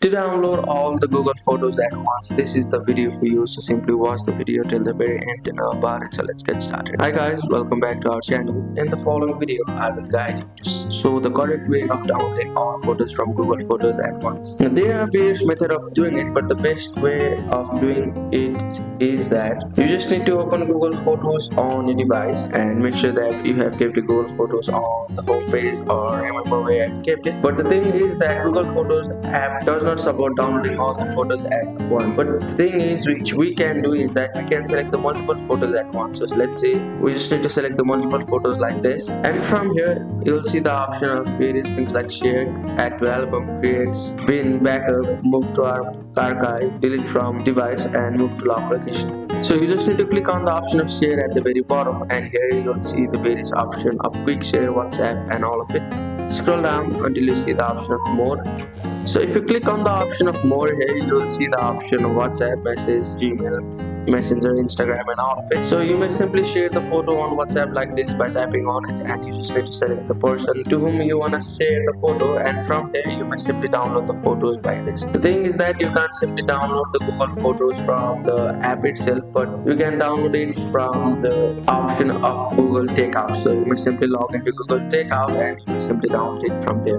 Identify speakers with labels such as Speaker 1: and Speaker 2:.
Speaker 1: To download all the Google Photos at once, this is the video for you. So simply watch the video till the very end to know about it. So let's get started. Hi guys, welcome back to our channel. In the following video, I will guide you to show the correct way of downloading all photos from Google Photos at once. Now, there are various methods of doing it, but the best way of doing it is that you just need to open Google Photos on your device and make sure that you have kept the Google Photos on the home page or remember where you kept it. But the thing is that Google Photos app does not support downloading all the photos at once. But the thing is which we can do is that we can select the multiple photos at once. So let's say we just need to select the multiple photos like this, and from here you'll see the option of various things like share, add to album, creates, bin, backup, move to our archive, delete from device, and move to lock location. So you just need to click on the option of share at the very bottom, and here you'll see the various option of quick share, WhatsApp, and all of it. Scroll down until you see the option of more. So if you click on the option of more here, you will see the option of WhatsApp, message, Gmail, Messenger, Instagram, and all of it. So you may simply share the photo on WhatsApp like this by tapping on it, and you just need to select the person to whom you want to share the photo, and from there you may simply download the photos by this. The thing is that you can't simply download the Google Photos from the app itself, but you can download it from the option of Google Takeout. So you may simply log into Google Takeout and you may simply download it from there.